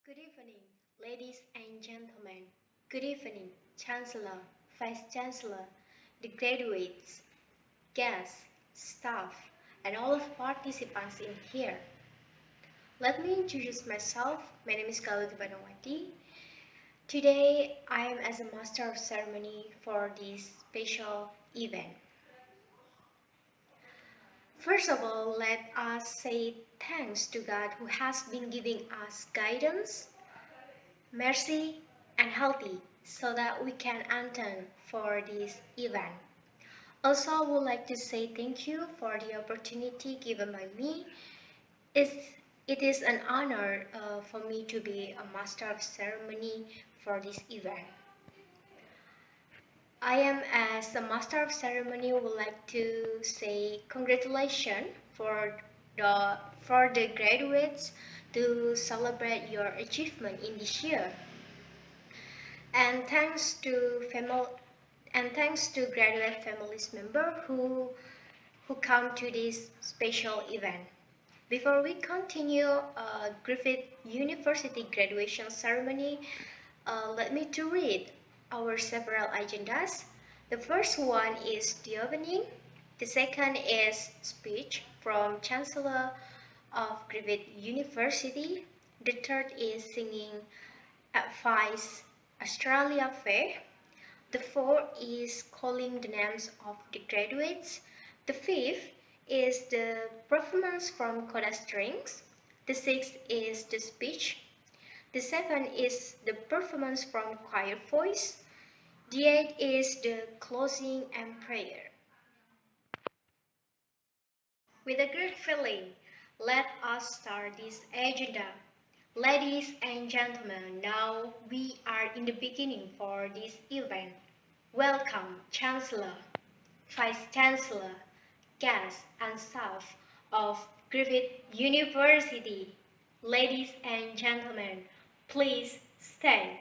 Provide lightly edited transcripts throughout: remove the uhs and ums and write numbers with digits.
Good evening, ladies and gentlemen. Good evening, Chancellor, Vice Chancellor, the graduates, guests, staff, and all of participants in here. Let me introduce myself. My name is Galuh Tri Banowati. Today, I am as a Master of Ceremony for this special event. First of all, let us say thanks to God who has been giving us guidance, mercy, and healthy so that we can attend for this event. Also, I would like to say thank you for the opportunity given by me. It is an honor for me to be a master of ceremony for this event. I am as a master of ceremony would like to say congratulations for the graduates to celebrate your achievement in this year. And thanks to graduate families member who come to this special event. Before we continue Griffith University graduation ceremony, let me to read our several agendas. The first one is the opening. The second is speech from Chancellor of Griffith University. The third is singing advice Australia Fair. The fourth is calling the names of the graduates. The fifth is the performance from Coda Strings. The sixth is the speech. The seventh is the performance from choir voice. The eighth is the closing and prayer. With a great feeling, let us start this agenda. Ladies and gentlemen, now we are in the beginning for this event. Welcome, Chancellor, Vice Chancellor, guests and staff of Griffith University. Ladies and gentlemen, please stand.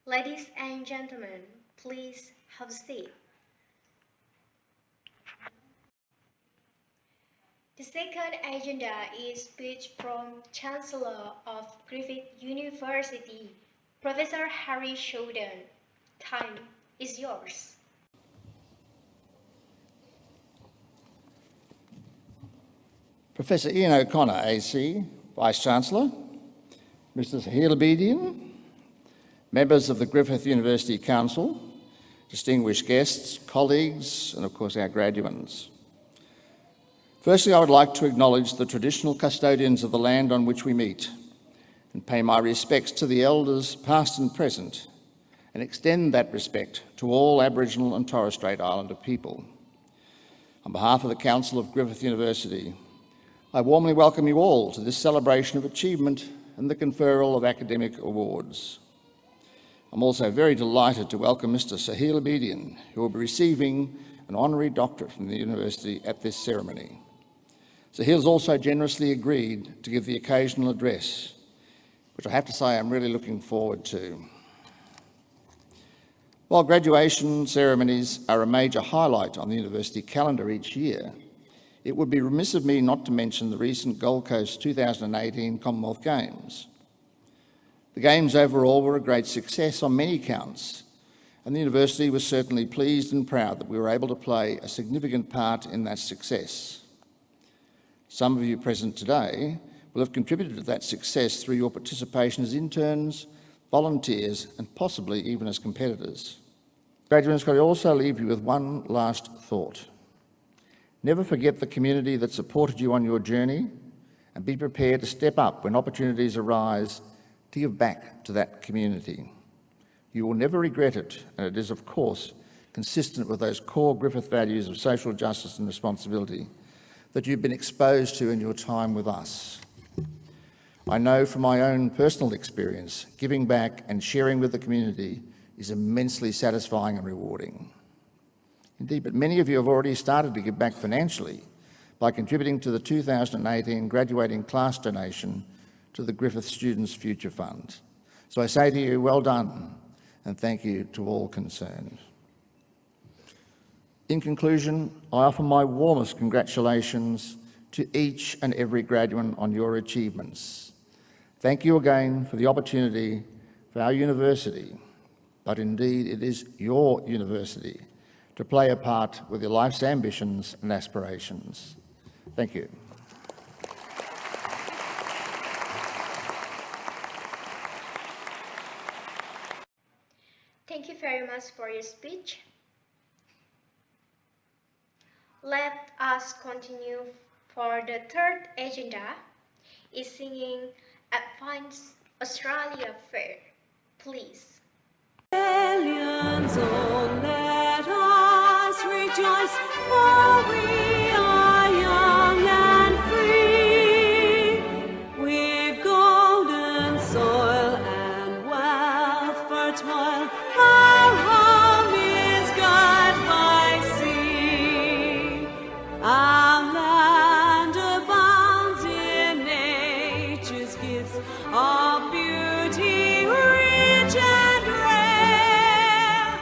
Ladies and gentlemen, please have a seat. The second agenda is speech from Chancellor of Griffith University, Professor Harry Sheldon. Time is yours. Professor Ian O'Connor, AC, Vice-Chancellor, Mr. Healabedian, members of the Griffith University Council, distinguished guests, colleagues, and of course our graduands. Firstly, I would like to acknowledge the traditional custodians of the land on which we meet, and pay my respects to the elders past and present, and extend that respect to all Aboriginal and Torres Strait Islander people. On behalf of the Council of Griffith University, I warmly welcome you all to this celebration of achievement and the conferral of academic awards. I'm also very delighted to welcome Mr. Sahil Abedian, who will be receiving an honorary doctorate from the university at this ceremony. Sahil has also generously agreed to give the occasional address, which I have to say I'm really looking forward to. While graduation ceremonies are a major highlight on the university calendar each year, it would be remiss of me not to mention the recent Gold Coast 2018 Commonwealth Games. The Games overall were a great success on many counts, and the university was certainly pleased and proud that we were able to play a significant part in that success. Some of you present today will have contributed to that success through your participation as interns, volunteers, and possibly even as competitors. Graduates, could I also leave you with one last thought? Never forget the community that supported you on your journey, and be prepared to step up when opportunities arise to give back to that community. You will never regret it, and it is, of course, consistent with those core Griffith values of social justice and responsibility that you've been exposed to in your time with us. I know from my own personal experience, giving back and sharing with the community is immensely satisfying and rewarding. Indeed, but many of you have already started to give back financially by contributing to the 2018 graduating class donation to the Griffith Students' Future Fund. So I say to you, well done, and thank you to all concerned. In conclusion, I offer my warmest congratulations to each and every graduate on your achievements. Thank you again for the opportunity for our university, but indeed it is your university, to play a part with your life's ambitions and aspirations. Thank you. Thank you very much for your speech. Let us continue for the third agenda is singing Advance Australia Fair. Please. Aliens, oh, let us rejoice, for we are young and free. We've golden soil and wealth fertile. Our home is God by sea. Our land abounds in nature's gifts of beauty rich and rare.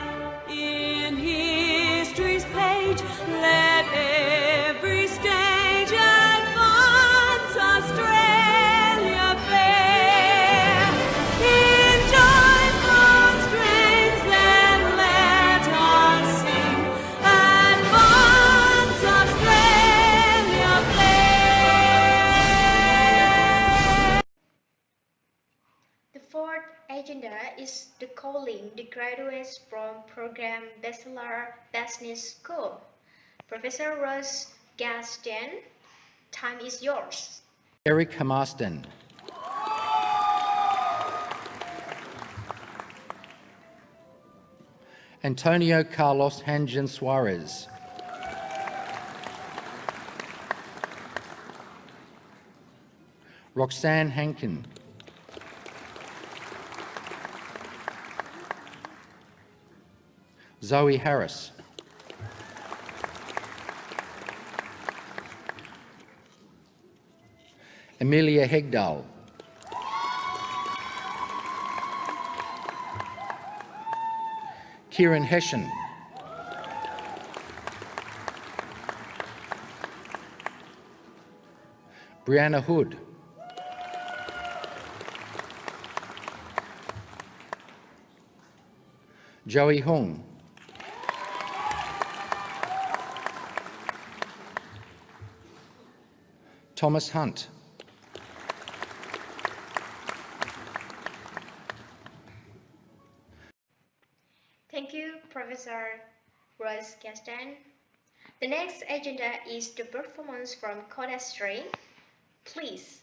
In history's page, let every stage advance Australia fair. In joyful strains, then let us sing, advance Australia fair. The fourth agenda is the calling the graduates from program Bachelor Business School. Professor Rose Gaston, time is yours. Eric Hamaston. Antonio Carlos Hangen Suarez. Roxanne Hankin. Zoe Harris. Amelia Hegdahl. Kieran Hession. Brianna Hood. Joey Hung. Thomas Hunt. Thank you, Professor Rose Gaston. The next agenda is the performance from Kodastri. Please.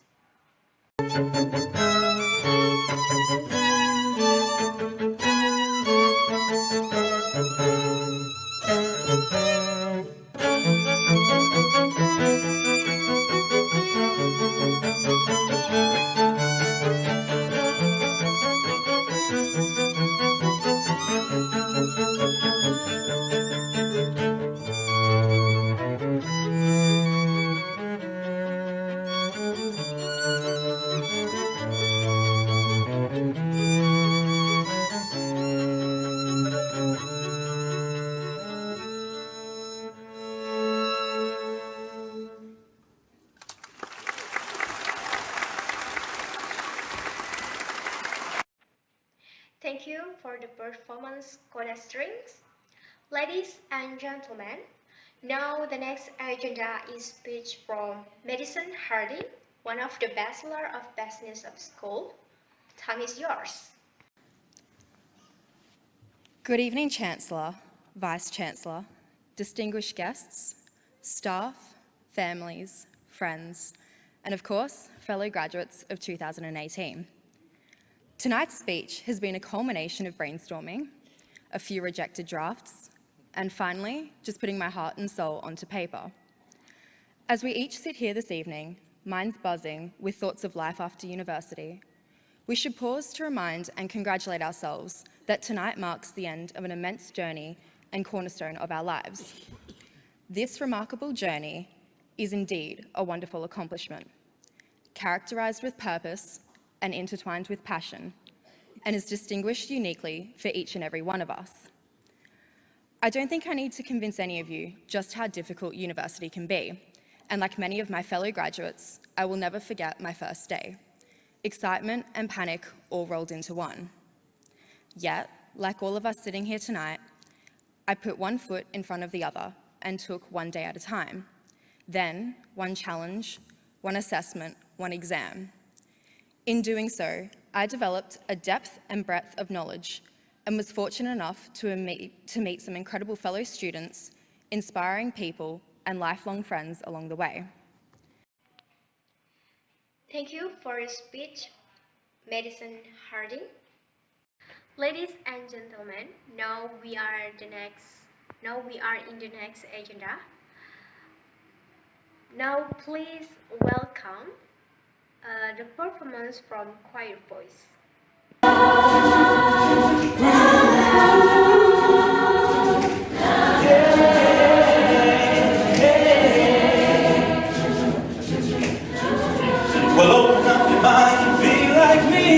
Thank you for the performance co-strings. Ladies and gentlemen, now the next agenda is speech from Madison Harding, one of the Bachelor of Business of School. Time is yours. Good evening, Chancellor, Vice-Chancellor, distinguished guests, staff, families, friends, and of course, fellow graduates of 2018. Tonight's speech has been a culmination of brainstorming, a few rejected drafts, and finally, just putting my heart and soul onto paper. As we each sit here this evening, minds buzzing with thoughts of life after university, we should pause to remind and congratulate ourselves that tonight marks the end of an immense journey and cornerstone of our lives. This remarkable journey is indeed a wonderful accomplishment, characterised with purpose and intertwined with passion, and is distinguished uniquely for each and every one of us. I don't think I need to convince any of you just how difficult university can be, and like many of my fellow graduates, I will never forget my first day. Excitement and panic all rolled into one. Yet, like all of us sitting here tonight, I put one foot in front of the other and took one day at a time. Then, one challenge, one assessment, one exam. In doing so, I developed a depth and breadth of knowledge and was fortunate enough to meet some incredible fellow students, inspiring people, and lifelong friends along the way. Thank you for your speech, Madison Harding. Ladies and gentlemen, now we are in the next agenda. Now please welcome the performance from choir voice. Well, open up your mind and be like me.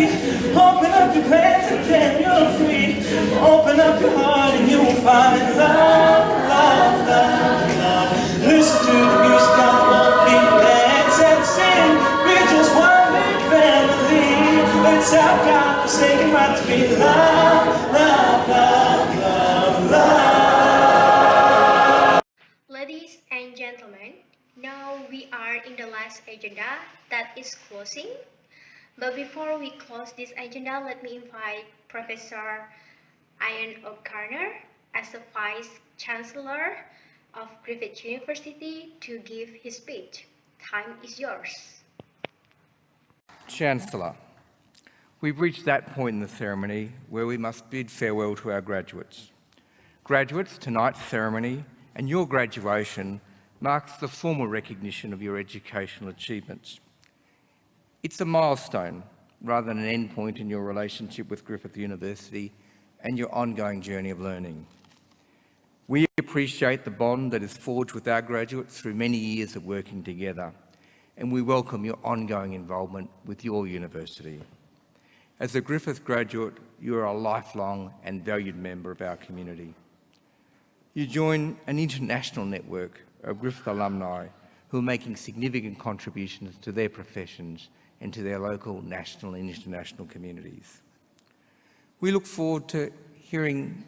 Open up your plans and then you're free. Open up your heart and you will find love, love, love, love. Listen to the music of the old people dance and sing. We're just one big family. It's our God-forsaken right to be loved, love, love, love, love. Ladies and gentlemen, now we are in the last agenda, that is closing. But before we close this agenda, let me invite Professor Ian O'Connor as the Vice Chancellor of Griffith University to give his speech. Time is yours. Chancellor, we've reached that point in the ceremony where we must bid farewell to our graduates. Graduates, tonight's ceremony and your graduation marks the formal recognition of your educational achievements. It's a milestone rather than an end point in your relationship with Griffith University and your ongoing journey of learning. We appreciate the bond that is forged with our graduates through many years of working together, and we welcome your ongoing involvement with your university. As a Griffith graduate, you are a lifelong and valued member of our community. You join an international network of Griffith alumni who are making significant contributions to their professions and to their local, national and international communities. We look forward to hearing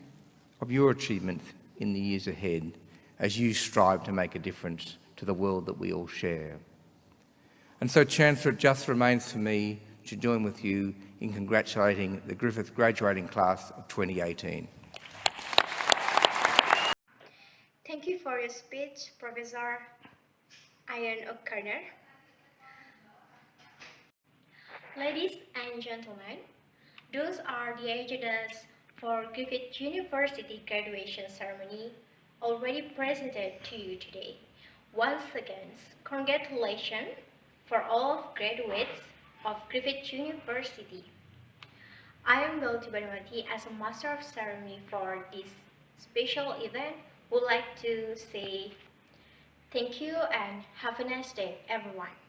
of your achievements in the years ahead as you strive to make a difference to the world that we all share. And so, Chancellor, it just remains for me to join with you in congratulating the Griffith graduating class of 2018. Thank you for your speech, Professor Ian O'Connor. Ladies and gentlemen, Those are the agendas for Griffith University graduation ceremony already presented to you today. Once again, congratulations for all of graduates of Griffith University. I am Galuh Tri Banowati as a Master of Ceremony for this special event. Would like to say thank you and have a nice day, everyone.